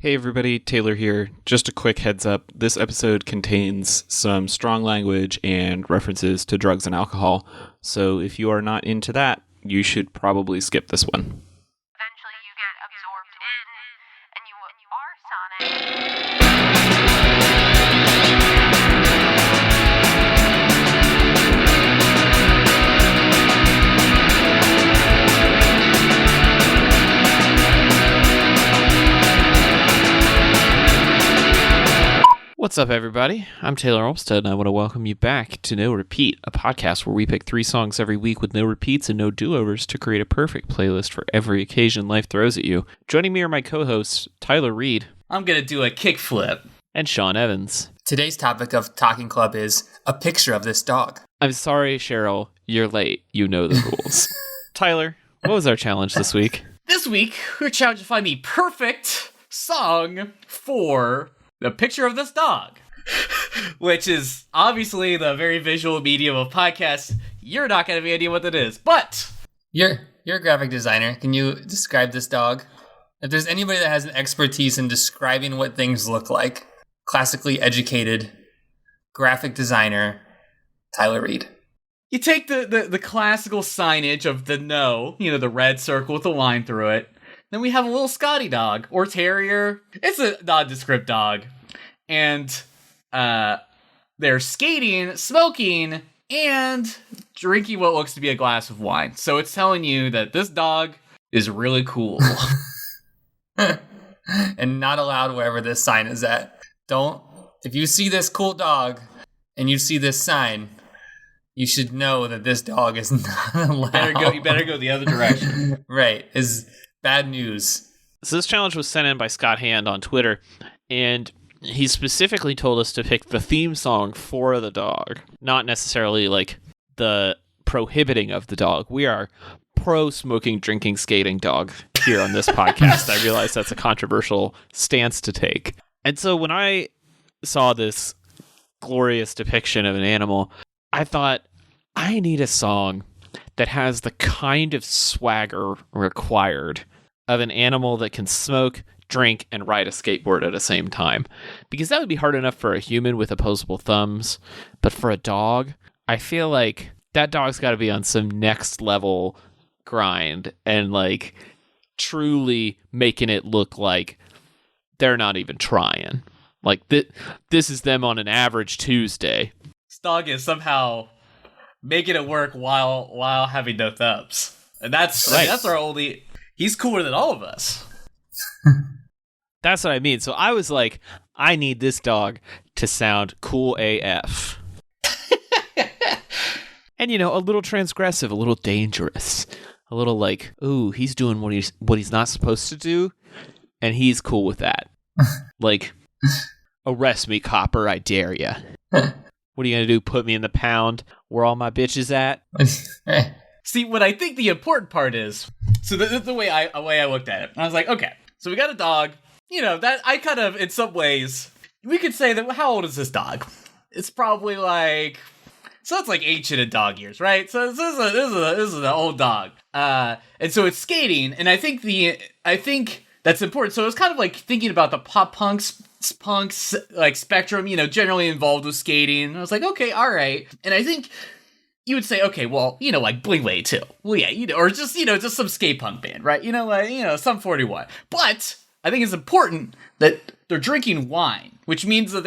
Hey everybody, Taylor here. Just a quick heads up, this episode contains some strong language and references to drugs and alcohol, so if you are not into that, you should probably skip this one. Eventually you get absorbed in, and you are Sonic. What's up, everybody? I'm Taylor Olmstead, and I want to welcome you back to No Repeat, a podcast where we pick 3 songs every week with no repeats and no do-overs to create a perfect playlist for every occasion life throws at you. Joining me are my co-hosts, Tyler Reed. I'm going to do a kickflip. And Sean Evans. Today's topic of Talking Club is a picture of this dog. I'm sorry, Cheryl. You're late. You know the rules. Tyler, what was our challenge this week? This week, we're challenged to find the perfect song for the picture of this dog, which is obviously the very visual medium of podcasts. You're not going to have any idea what that is, but You're a graphic designer. Can you describe this dog? If there's anybody that has an expertise in describing what things look like, classically educated graphic designer, Tyler Reed. you take the classical signage of the no, the red circle with a line through it. Then we have a little Scotty dog or terrier. It's a nondescript dog. And they're skating, smoking, and drinking what looks to be a glass of wine. So it's telling you that this dog is really cool. And not allowed wherever this sign is at. If you see this cool dog and you see this sign, you should know that this dog is not allowed. You better go the other direction. Right, is bad news. So this challenge was sent in by Scott Hand on Twitter, and he specifically told us to pick the theme song for the dog, not necessarily like the prohibiting of the dog. We are pro-smoking, drinking, skating dog here on this podcast. I realize that's a controversial stance to take. And so when I saw this glorious depiction of an animal, I thought, I need a song that has the kind of swagger required of an animal that can smoke, drink, and ride a skateboard at the same time. Because that would be hard enough for a human with opposable thumbs. But for a dog, I feel like that dog's got to be on some next level grind and like truly making it look like they're not even trying. Like this is them on an average Tuesday. This dog is somehow making it work while having no thumbs. And that's right. That's our only... He's cooler than all of us. That's what I mean. So I was like, I need this dog to sound cool AF. And, a little transgressive, a little dangerous. A little like, ooh, he's doing what he's not supposed to do, and he's cool with that. Like, arrest me, copper, I dare ya. What are you going to do, put me in the pound where all my bitches at? See, what I think the important part is, so this is the way I looked at it. I was like, okay, so we got a dog, that I kind of, in some ways, we could say that, how old is this dog? It's probably like, so it's like ancient in dog years, right? So this is an old dog. And so it's skating, and I think that's important. So it's kind of like thinking about the pop punks like spectrum, generally involved with skating. And I was like, okay, all right. And I think you would say, okay, well, like Bling Way too. Well, yeah, or just, just some skate punk band, right? Some 41. But I think it's important that they're drinking wine, which means that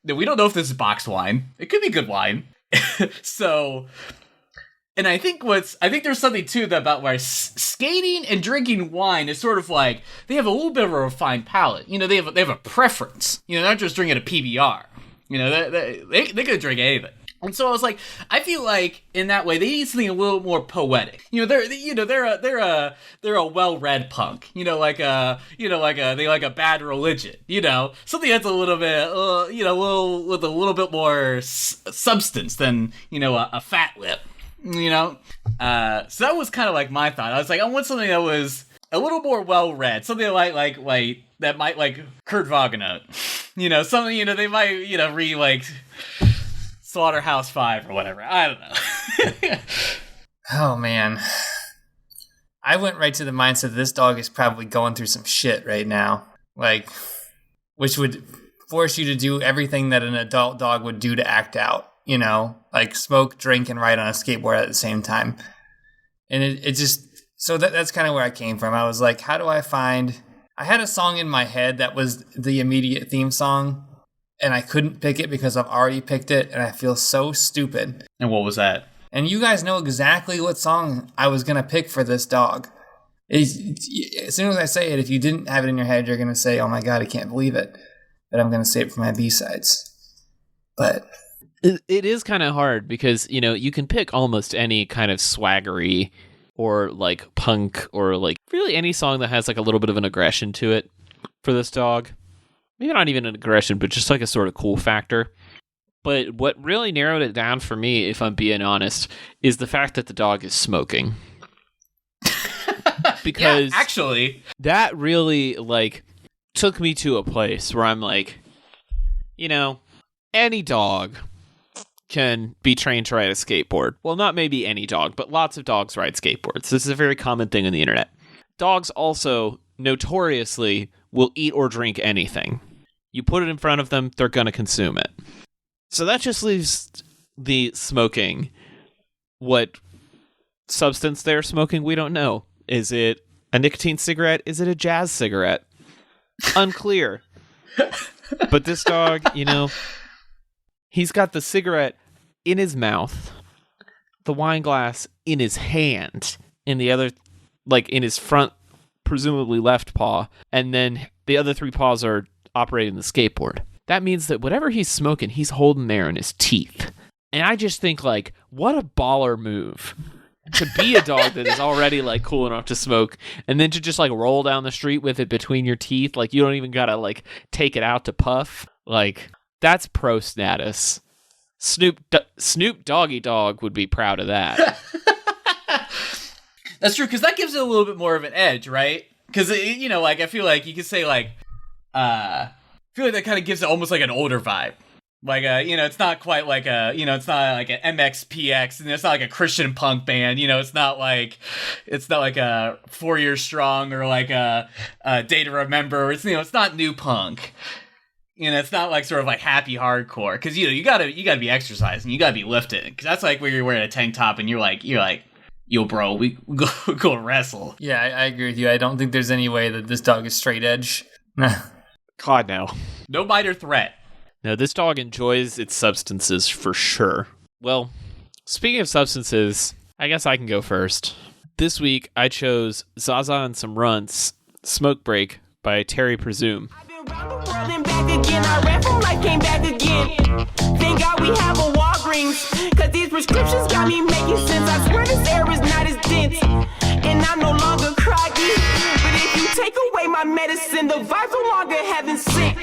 we don't know if this is boxed wine. It could be good wine. So, and I think there's something too about where skating and drinking wine is sort of like, they have a little bit of a refined palate. They have a preference. They're not just drinking a PBR. They could drink anything. And so I was like, I feel like in that way they need something a little more poetic. They're a well-read punk. They like a Bad Religion. Something that's a little bit, with a little bit more substance than a fat lip. So that was kind of like my thought. I was like, I want something that was a little more well-read, something like that might like Kurt Vonnegut. Something they might read like Slaughterhouse-5 or whatever. I don't know. Oh, man. I went right to the mindset this dog is probably going through some shit right now. like, which would force you to do everything that an adult dog would do to act out, like smoke, drink, and ride on a skateboard at the same time. And it just, so that's kind of where I came from. I was like, how do I had a song in my head that was the immediate theme song, and I couldn't pick it because I've already picked it, and I feel so stupid. And what was that? And you guys know exactly what song I was going to pick for this dog. As soon as I say it, if you didn't have it in your head, you're going to say, oh my God, I can't believe it. But I'm going to say it for my B-sides. But it is kind of hard because, you can pick almost any kind of swaggery or like punk or like really any song that has like a little bit of an aggression to it for this dog. Maybe not even an aggression, but just like a sort of cool factor. But what really narrowed it down for me, if I'm being honest, is the fact that the dog is smoking. Because actually, that really like took me to a place where I'm like, any dog can be trained to ride a skateboard. Well, not maybe any dog, but lots of dogs ride skateboards. This is a very common thing on the internet. Dogs also notoriously will eat or drink anything. You put it in front of them, they're going to consume it. So that just leaves the smoking. What substance they're smoking, we don't know. Is it a nicotine cigarette? Is it a jazz cigarette? Unclear. But this dog, he's got the cigarette in his mouth, the wine glass in his hand, in the other, like in his front, presumably left paw, and then the other 3 paws are operating the skateboard. That means that whatever he's smoking, he's holding there in his teeth. And I just think, like, what a baller move to be a dog that is already, like, cool enough to smoke, and then to just, like, roll down the street with it between your teeth. Like, you don't even gotta, like, take it out to puff. Like, that's pro status. Snoop Doggy Dogg would be proud of that. That's true, because that gives it a little bit more of an edge, right? Because, like, I feel like you could say, like, I feel like that kind of gives it almost like an older vibe. Like, it's not quite like it's not like an MXPX, and it's not like a Christian punk band. It's not like a 4 Years Strong or like a Day to Remember. It's it's not new punk. It's not like sort of like happy hardcore, because you gotta be exercising, you gotta be lifting, because that's like where you're wearing a tank top and you're like, yo, bro, we go wrestle. Yeah, I agree with you. I don't think there's any way that this dog is straight edge. God, no. No bite or threat. No, this dog enjoys its substances for sure. Well, speaking of substances, I guess I can go first. This week, I chose Zaza and Some Runts, Smoke Break by Terry Presume. I've been round the world and back again. I ran from life, came back again. Thank God we have a Walgreens, cause these prescriptions got me making sense. I swear this air is not as dense, and I'm no longer craggy. But if you take away my medicine, the vibes no longer heaven sent.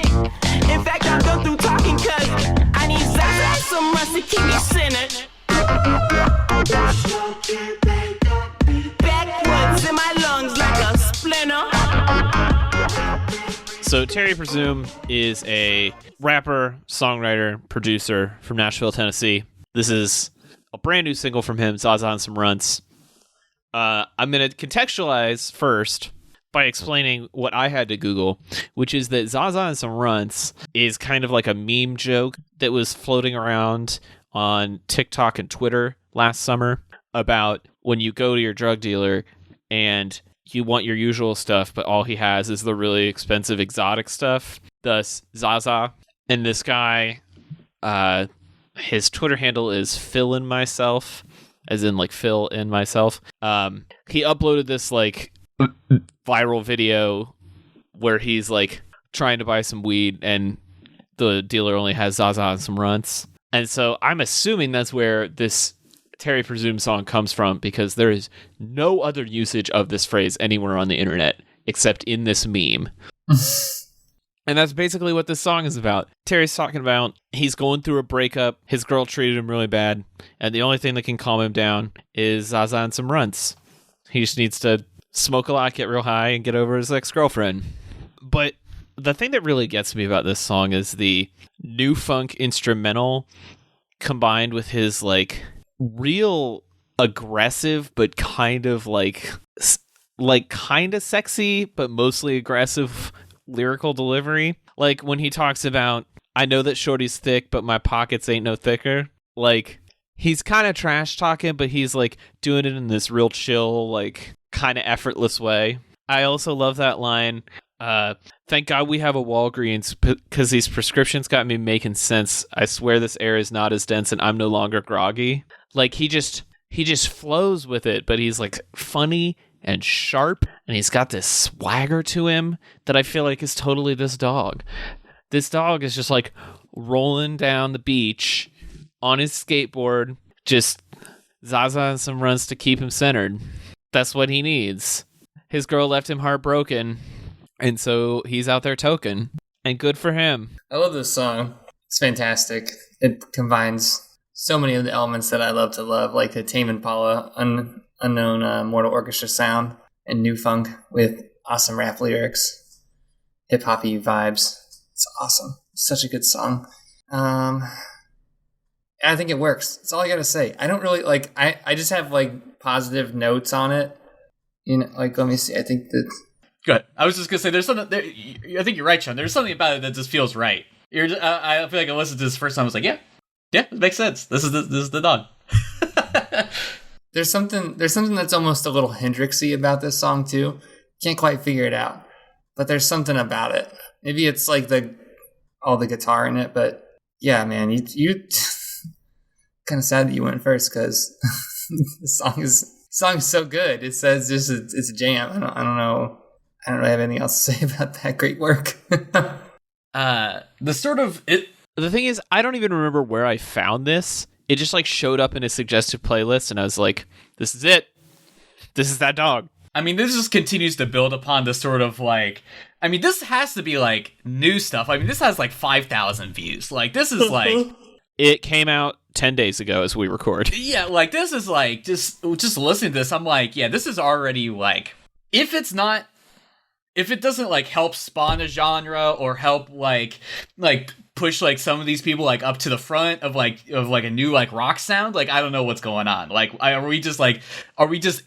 In fact, I'm done through talking, cause I need Zaza and Some Runts to keep me centered. Backwoods in my lungs like a splinter. So Terry Presume is a rapper, songwriter, producer from Nashville, Tennessee. This is a brand new single from him, Zaza and Some Runts. I'm going to contextualize first by explaining what I had to Google, which is that Zaza and Some Runts is kind of like a meme joke that was floating around on TikTok and Twitter last summer about when you go to your drug dealer and you want your usual stuff, but all he has is the really expensive exotic stuff, thus Zaza. And this guy, his Twitter handle is Phil in Myself, as in like Phil in Myself. He uploaded this like viral video where he's like trying to buy some weed and the dealer only has Zaza and Some Runts. And so I'm assuming that's where this Terry Presume song comes from, because there is no other usage of this phrase anywhere on the internet except in this meme. And that's basically what this song is about. Terry's talking about he's going through a breakup, his girl treated him really bad, and the only thing that can calm him down is Zaza and Some Runts. He just needs to smoke a lot, get real high, and get over his ex-girlfriend. But the thing that really gets me about this song is the new funk instrumental combined with his like real aggressive but kind of like kind of sexy but mostly aggressive lyrical delivery. Like when he talks about, I know that Shorty's thick, but my pockets ain't no thicker. Like, he's kind of trash talking, but he's like doing it in this real chill, like kind of effortless way. I also love that line. Thank God we have a Walgreens because these prescriptions got me making sense. I swear this air is not as dense and I'm no longer groggy. Like he just flows with it, but he's like funny and sharp, and he's got this swagger to him that I feel like is totally this dog. This dog is just like rolling down the beach on his skateboard, just zazaing some runs to keep him centered. That's what he needs. His girl left him heartbroken, and so he's out there token, and good for him. I love this song. It's fantastic. It combines so many of the elements that I love to love, like the Tame Impala, unknown Mortal Orchestra sound, and new funk with awesome rap lyrics, hip-hoppy vibes. It's awesome. It's such a good song. I think it works. That's all I gotta say. I don't really like. I just have like positive notes on it. You know, like let me see. I think that. Good. I was just gonna say there's something. I think you're right, Sean. There's something about it that just feels right. I feel like I listened to this first time. I was like, yeah, it makes sense. This is the dog. There's something that's almost a little Hendrixy about this song too. Can't quite figure it out, but there's something about it. Maybe it's like all the guitar in it, but yeah, man, you kind of sad that you went first because the song is so good. It says just it's a jam. I don't know. I don't really have anything else to say about that. Great work. The thing is, I don't even remember where I found this. It just like showed up in a suggested playlist, and I was like, "This is it. This is that dog." I mean, this just continues to build upon the sort of like. I mean, this has to be like new stuff. I mean, this has like 5,000 views. Like, this is like. It came out 10 days ago as we record. Yeah, like this is like just listening to this, I'm like, yeah, this is already like if it doesn't like help spawn a genre or help like push like some of these people like up to the front of a new like rock sound, like I don't know what's going on. Like are we just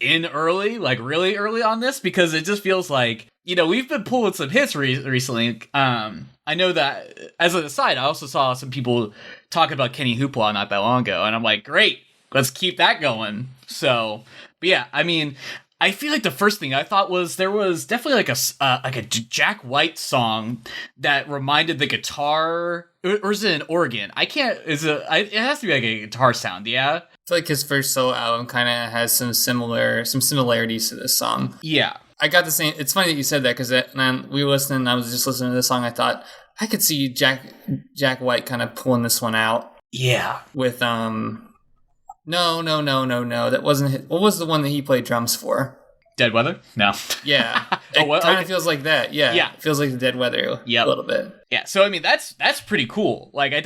in early, like really early on this? Because it just feels like, you know, we've been pulling some hits recently. I know that as an aside, I also saw some people talking about Kenny Hoopla not that long ago, and I'm like, great, let's keep that going. So, but yeah, I mean, I feel like the first thing I thought was there was definitely like a Jack White song that reminded the guitar, or is it an organ? It has to be like a guitar sound, yeah. I feel like his first solo album kind of has some similarities to this song. Yeah. I got the same. It's funny that you said that because we were listening. I was just listening to this song. I thought I could see Jack White kind of pulling this one out. Yeah. With no. That wasn't. What was the one that he played drums for? Dead Weather? No. Yeah. It kind of feels like that. Yeah. Yeah. It feels like the Dead Weather a little bit. Yeah. So I mean that's pretty cool. Like I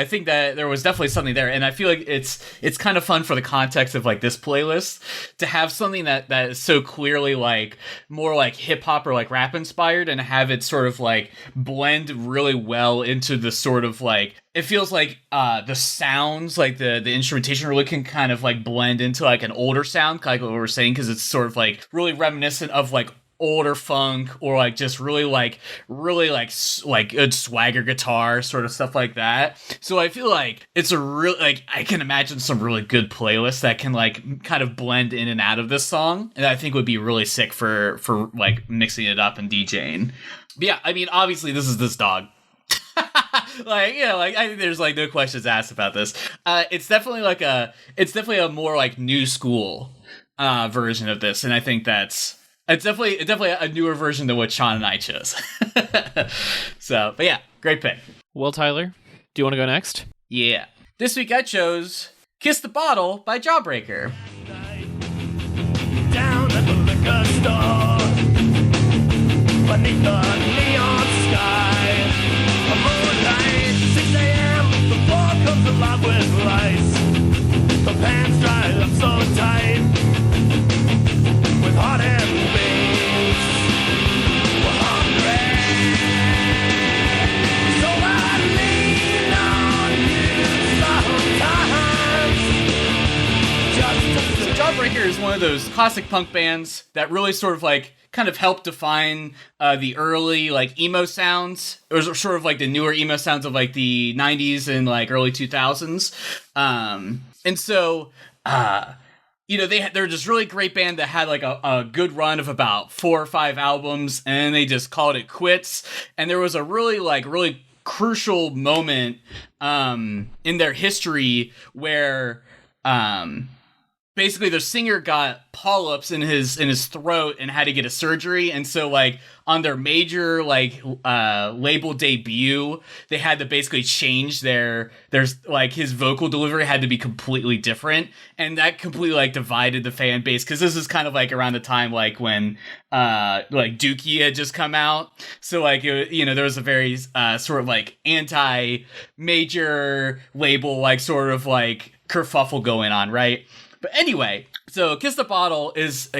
think that there was definitely something there, and I feel like it's kind of fun for the context of like this playlist to have something that is so clearly like more like hip hop or like rap inspired, and have it sort of like blend really well into the sort of like, it feels like the sounds, like the instrumentation really can kind of like blend into like an older sound, like what we were saying, because it's sort of like really reminiscent of like older funk or like just really good swagger guitar sort of stuff like that. So I feel like it's a real, like, I can imagine some really good playlists that can like kind of blend in and out of this song, and I think would be really sick for like mixing it up and DJing. But yeah, I mean, obviously this dog. Like, you know, like I think there's like no questions asked about this. It's definitely a more like new school version of this, and I think it's definitely a newer version than what Sean and I chose. So, but yeah, great pick. Well, Tyler, do you want to go next? Yeah. This week I chose Kiss the Bottle by Jawbreaker. Down at the liquor store, beneath the neon sky, a moonlight, 6 a.m., the floor comes alive with lights. The pants dry up so tight, with hot and bass, we're hungry. So I lean on you sometimes. So Jawbreaker is one of those classic punk bands that really sort of like kind of helped define the early like emo sounds, or sort of like the newer emo sounds of like the 90s and like early 2000s. And so they're this really great band that had like a good run of about 4 or 5 albums, and then they just called it quits. And there was a really crucial moment in their history where basically their singer got polyps in his throat and had to get a surgery. And so like on their major like label debut, they had to basically change there's like his vocal delivery had to be completely different, and that completely like divided the fan base, because this is kind of like around the time like when like Dookie had just come out. So like there was a very sort of like anti-major label like sort of like kerfuffle going on, right? But anyway, so Kiss the Bottle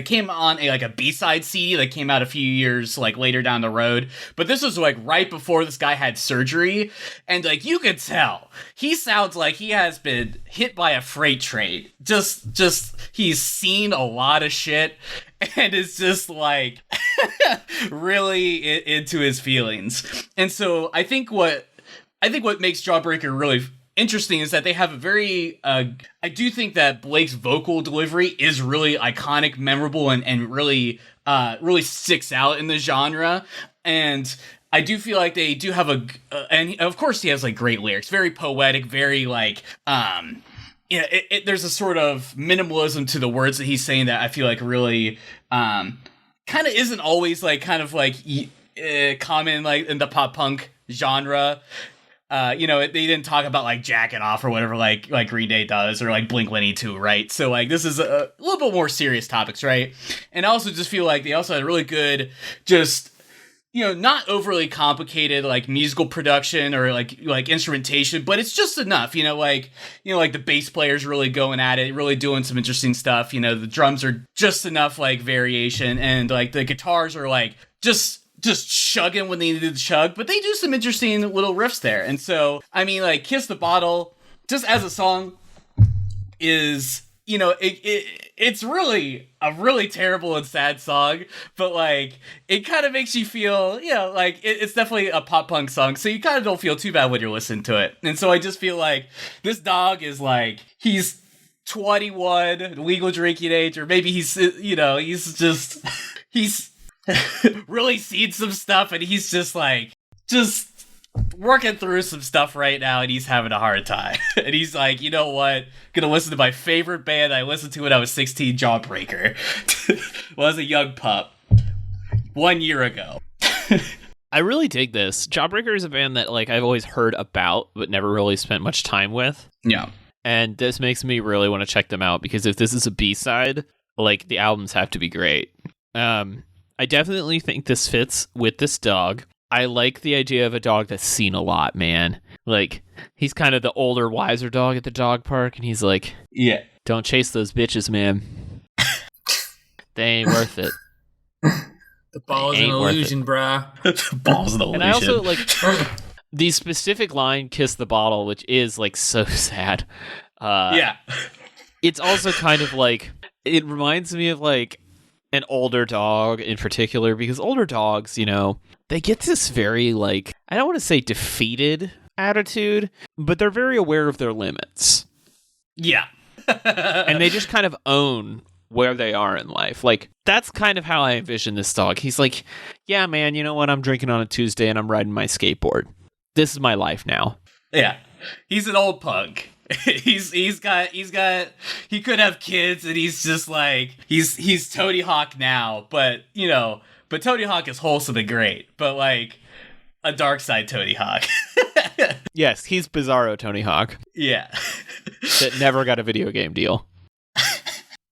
came on a B-side CD that came out a few years like later down the road. But this was like right before this guy had surgery, and like you could tell he sounds like he has been hit by a freight train. Just he's seen a lot of shit and is just like really into his feelings. And so I think what makes Jawbreaker really interesting is that they have a very I do think that Blake's vocal delivery is really iconic, memorable, and really sticks out in the genre. And I do feel like they do have and of course he has like great lyrics, very poetic, very like there's a sort of minimalism to the words that he's saying that I feel like really kind of isn't always like kind of like common like in the pop punk genre. They didn't talk about like jacking off or whatever like Green Day does, or like Blink-182, right? So like this is a little bit more serious topics, right? And I also just feel like they also had really good, just not overly complicated like musical production or like instrumentation, but it's just enough, like the bass player's really going at it, really doing some interesting stuff. The drums are just enough like variation, and like the guitars are like just chugging when they need to chug, but they do some interesting little riffs there. And so, I mean, like Kiss the Bottle, just as a song, is, it's really a really terrible and sad song, but like, it kind of makes you feel, like it's definitely a pop punk song. So you kind of don't feel too bad when you're listening to it. And so I just feel like this dog is like, he's 21, legal drinking age, or maybe he's really seen some stuff, and he's just working through some stuff right now, and he's having a hard time. And he's like, you know what? Gonna listen to my favorite band I listened to when I was 16, Jawbreaker. Was a young pup 1 year ago. I really dig this. Jawbreaker is a band that like I've always heard about, but never really spent much time with. Yeah. And this makes me really want to check them out, because if this is a B-side, like the albums have to be great. I definitely think this fits with this dog. I like the idea of a dog that's seen a lot, man. Like, he's kind of the older, wiser dog at the dog park, and he's like, yeah, don't chase those bitches, man. They ain't worth it. The ball's an illusion, brah. The ball's an illusion. And I also, like, the specific line, Kiss the Bottle, which is, like, so sad. Yeah. It's also kind of, like, it reminds me of, like, an older dog in particular, because older dogs, they get this very, like, I don't want to say defeated attitude, but they're very aware of their limits. Yeah. And they just kind of own where they are in life. Like, that's kind of how I envision this dog. He's like, yeah, man, you know what? I'm drinking on a Tuesday and I'm riding my skateboard. This is my life now. Yeah. He's an old punk. He could have kids, and he's just like, he's Tony Hawk now, but Tony Hawk is wholesome and great, but like a dark side Tony Hawk. Yes, he's Bizarro Tony Hawk. Yeah. That never got a video game deal.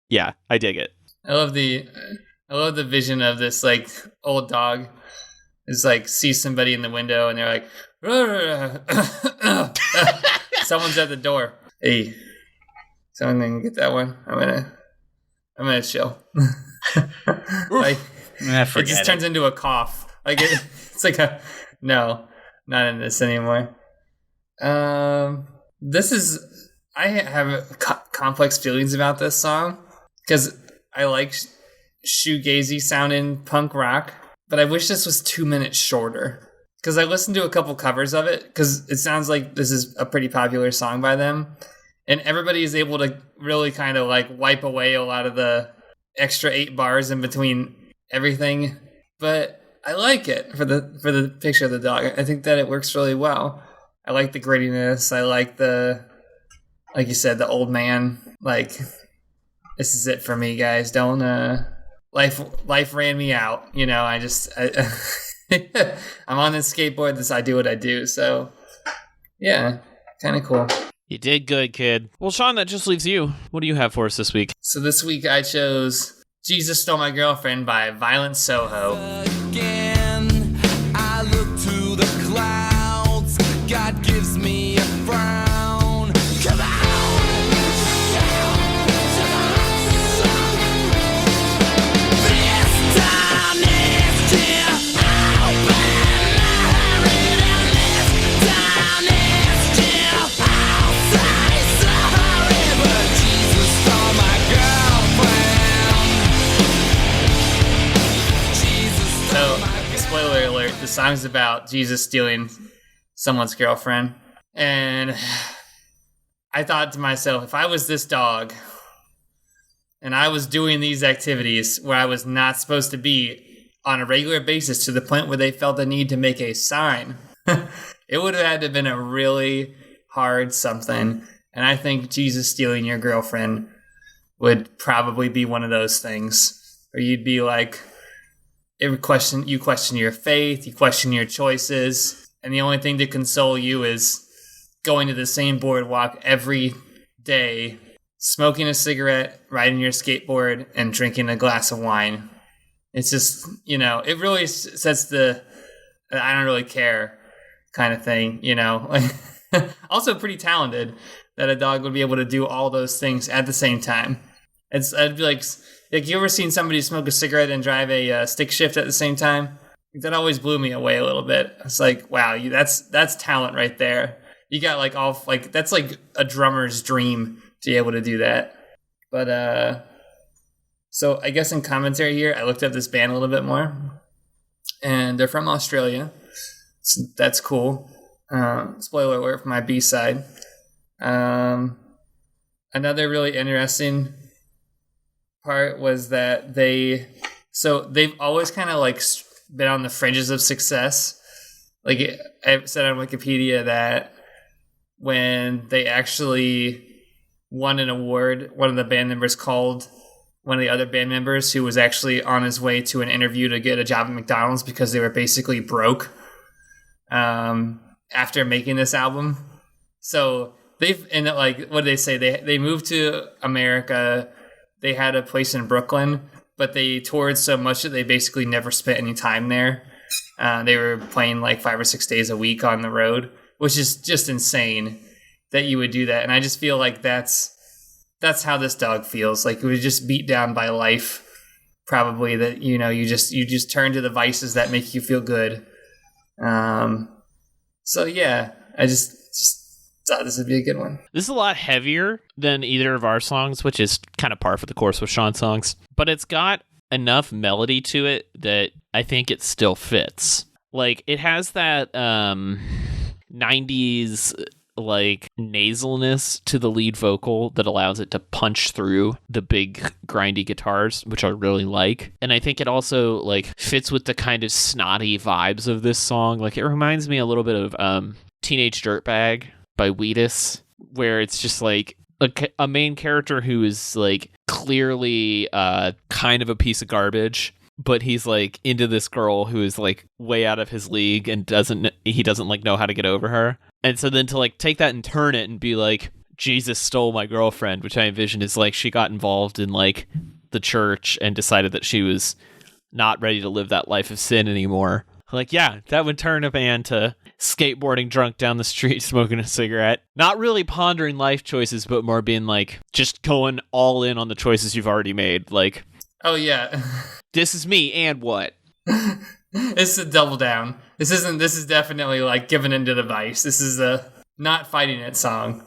Yeah, I dig it. I love the vision of this like old dog is like sees somebody in the window, and they're like, someone's at the door. Hey, someone can get that one. I'm gonna chill. Like, it just turns into a cough. Like it's like no, not in this anymore. This is, I have complex feelings about this song, because I like shoegazy sounding punk rock, but I wish this was 2 minutes shorter. Because I listened to a couple covers of it, because it sounds like this is a pretty popular song by them. And everybody is able to really kind of like wipe away a lot of the extra 8 bars in between everything. But I like it for the picture of the dog. I think that it works really well. I like the grittiness. I like the, like you said, the old man. Like, this is it for me, guys. Don't, life ran me out. You know, I'm on this skateboard. I do what I do. So, yeah, kind of cool. You did good, kid. Well, Sean, that just leaves you. What do you have for us this week? So this week I chose Jesus Stole My Girlfriend by Violent Soho. Again, I look to the clouds. God gives me a frown. Come on! This time next year, I'll buy and this time next year, I'll say sorry, but Jesus stole my girlfriend. Jesus stole my girlfriend. Spoiler alert, the song's about Jesus stealing someone's girlfriend. And I thought to myself, if I was this dog and I was doing these activities where I was not supposed to be on a regular basis to the point where they felt the need to make a sign, it would have had to have been a really hard something. And I think Jesus stealing your girlfriend would probably be one of those things where you'd be like, you question your faith, you question your choices, and the only thing to console you is going to the same boardwalk every day, smoking a cigarette, riding your skateboard, and drinking a glass of wine. It's just, you know, it really sets the I don't really care kind of thing, you know. Also pretty talented that a dog would be able to do all those things at the same time. I'd be like you ever seen somebody smoke a cigarette and drive a stick shift at the same time? That always blew me away a little bit. It's like, wow, that's talent right there. You got that's like a drummer's dream to be able to do that. But so I guess in commentary here, I looked up this band a little bit more, and they're from Australia. So that's cool. Spoiler alert for my B-side. Another really interesting part was that they've always kind of like been on the fringes of success. Like I said on Wikipedia that when they actually won an award, one of the band members called one of the other band members who was actually on his way to an interview to get a job at McDonald's because they were basically broke after making this album. So they've, and like, what did they say? They moved to America. They had a place in Brooklyn, but they toured so much that they basically never spent any time there. They were playing like 5 or 6 days a week on the road, which is just insane that you would do that. And I just feel like that's how this dog feels. Like it was just beat down by life, probably, that, you know, you just turn to the vices that make you feel good. So yeah, I just thought this would be a good one. This is a lot heavier than either of our songs, which is kind of par for the course with Sean's songs. But it's got enough melody to it that I think it still fits. Like, it has that 90s like nasalness to the lead vocal that allows it to punch through the big grindy guitars, which I really like. And I think it also like fits with the kind of snotty vibes of this song. Like, it reminds me a little bit of Teenage Dirtbag by Wheatus, where it's just like a main character who is like clearly kind of a piece of garbage, but he's like into this girl who is like way out of his league and he doesn't like know how to get over her. And so then to like take that and turn it and be like, Jesus stole my girlfriend, which I envision is like she got involved in like the church and decided that she was not ready to live that life of sin anymore. Like, yeah, that would turn a band to skateboarding drunk down the street, smoking a cigarette. Not really pondering life choices, but more being like, just going all in on the choices you've already made. Like, oh yeah, this is me, and what? This is a double down. This is definitely like giving into the vice. This is a not fighting it song.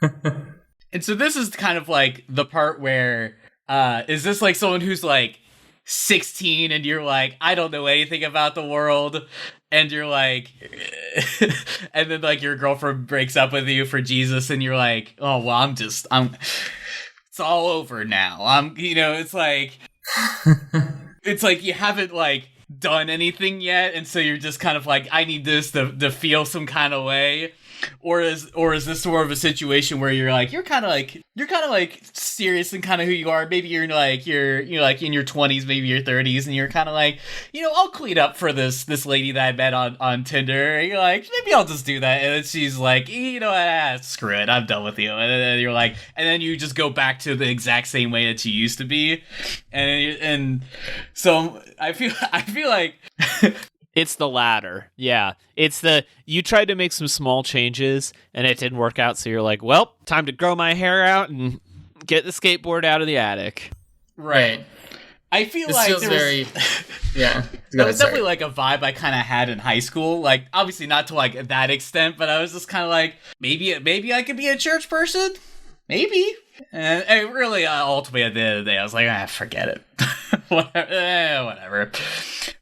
And so this is kind of like the part where, is this like someone who's like 16 and you're like, I don't know anything about the world, and you're like, and then like your girlfriend breaks up with you for Jesus, and you're like, oh well, it's all over now. It's like you haven't like done anything yet, and so you're just kind of like, I need this to feel some kind of way. Or is this more of a situation where you're kind of like serious and kind of who you are? Maybe you're like in your 20s, maybe your 30s, and you're kind of like, I'll clean up for this lady that I met on Tinder. And you're like, maybe I'll just do that. And then she's like, screw it, I'm done with you. And then you're like, and then you just go back to the exact same way that you used to be. And so I feel like. It's the latter. Yeah. It's you tried to make some small changes and it didn't work out. So you're like, well, time to grow my hair out and get the skateboard out of the attic. Right. I feel this like feels very, yeah. That was definitely like a vibe I kind of had in high school. Like, obviously not to like that extent, but I was just kind of like, maybe I could be a church person. Maybe. And really, ultimately at the end of the day, I was like, forget it. Whatever.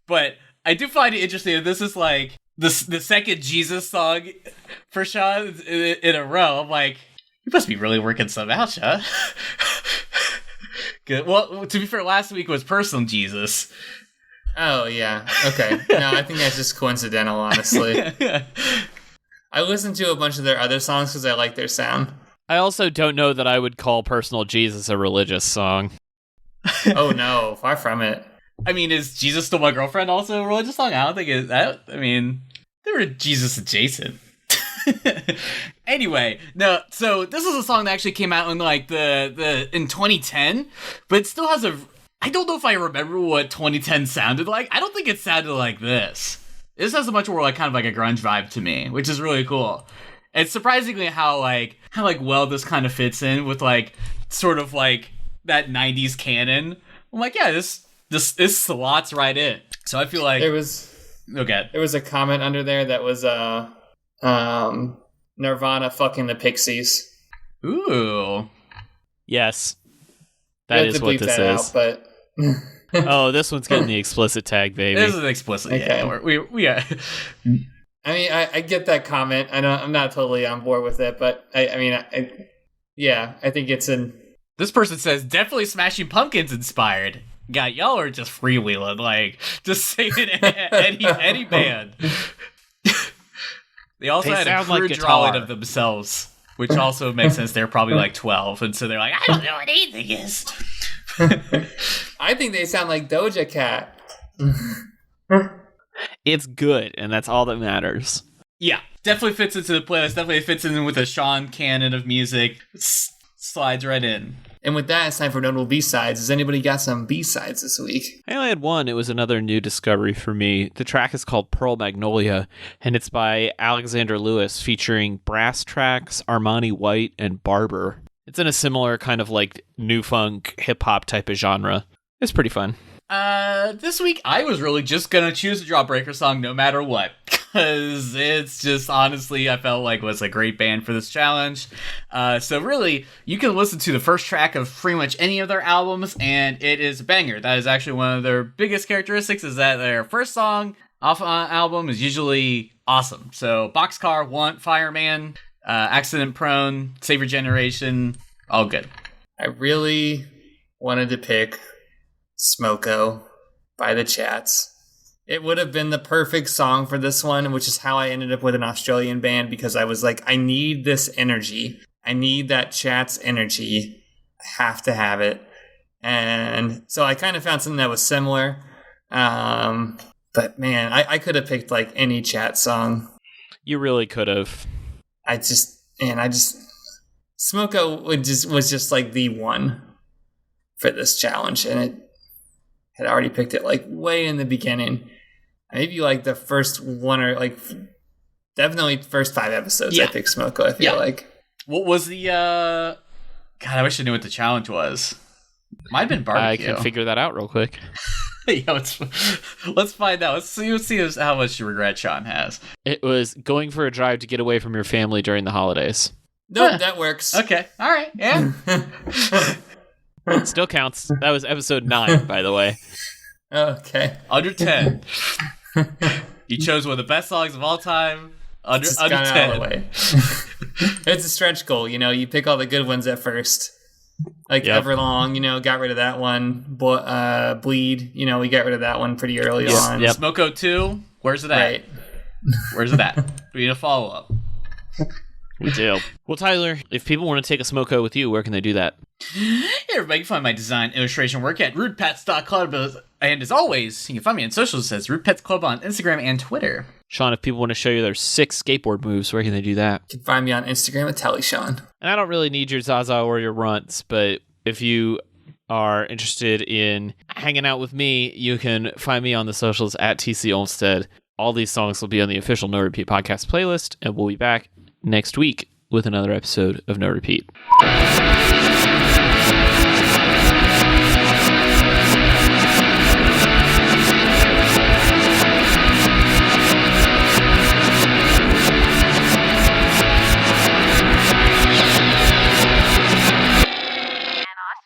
But I do find it interesting that this is like the second Jesus song for Sean in a row. I'm like, you must be really working some out, Sean. Good. Well, to be fair, last week was Personal Jesus. Oh, yeah. Okay. No, I think that's just coincidental, honestly. I listened to a bunch of their other songs because I like their sound. I also don't know that I would call Personal Jesus a religious song. Oh, no. Far from it. I mean, is Jesus Still My Girlfriend also a religious song? I don't think it's that. I mean, they were Jesus adjacent. Anyway, no. So this is a song that actually came out in like in 2010, but it still has I don't know if I remember what 2010 sounded like. I don't think it sounded like this. This has a much more like kind of like a grunge vibe to me, which is really cool. It's surprisingly how well this kind of fits in with like sort of like that 90s canon. I'm like, yeah, this slots right in. So I feel like there was a comment under there that was Nirvana fucking the Pixies. Ooh. Yes. That is what this is. Out, but oh, this one's getting the explicit tag, baby. This is explicit. Okay. Yeah, we are. I mean, I get that comment. I'm not totally on board with it, but I think it's in. This person says definitely Smashing Pumpkins inspired. God, y'all are just freewheeling, like just saying any band. They also had a crude drawing of themselves, which also makes sense. They're probably like 12, and so they're like, I don't know what anything is. I think they sound like Doja Cat. It's good, and that's all that matters. Yeah, definitely fits into the playlist. Definitely fits in with the Sean canon of music. Slides right in. And with that, it's time for notable B-sides. Has anybody got some B-sides this week? I only had one. It was another new discovery for me. The track is called Pearl Magnolia, and it's by Alexander Lewis, featuring Brass Tracks, Armani White, and Barber. It's in a similar kind of like new funk, hip-hop type of genre. It's pretty fun. This week I was really just gonna choose a Jawbreaker song no matter what. Because it's just, honestly, I felt like was a great band for this challenge. So really, you can listen to the first track of pretty much any of their albums, and it is a banger. That is actually one of their biggest characteristics, is that their first song off an album is usually awesome. So Boxcar, Want, Fireman, Accident Prone, Save Your Generation, all good. I really wanted to pick Smoko by the Chats. It would have been the perfect song for this one, which is how I ended up with an Australian band, because I was like, I need this energy. I need that Chats energy. I have to have it. And so I kind of found something that was similar. But man, I could have picked like any Chat song. You really could have. Smoko was just like the one for this challenge, and it had already picked it like way in the beginning. Maybe like the first one, or like definitely first 5 episodes. Yeah. I picked Smoko, I feel like. What was the God, I wish I knew what the challenge was. Might have been barbecue. I can figure that out real quick. Yeah, let's find out. Let's see how much regret Sean has. It was going for a drive to get away from your family during the holidays. Nope, that works. Okay, all right, yeah. Still counts. That was episode 9, by the way. Okay. Under 10. You chose one of the best songs of all time. Under Just 10. got out of the way. It's a stretch goal, you pick all the good ones at first. Like Yep. Everlong, got rid of that one. Bleed, we got rid of that one pretty early on. Yep. Smoko 2, where's it at? Right. Where's it at? We need a follow-up. We do. Well, Tyler, if people want to take a smoko with you, where can they do that? Hey everybody, you can find my design illustration work at rudepets.club. And as always, you can find me on socials as Rude Pets Club on Instagram and Twitter. Sean, if people want to show you their 6 skateboard moves, where can they do that? You can find me on Instagram at TallySean. And I don't really need your Zaza or your runts, but if you are interested in hanging out with me, you can find me on the socials at TC Olmstead. All these songs will be on the official No Repeat podcast playlist, and we'll be back next week with another episode of No Repeat.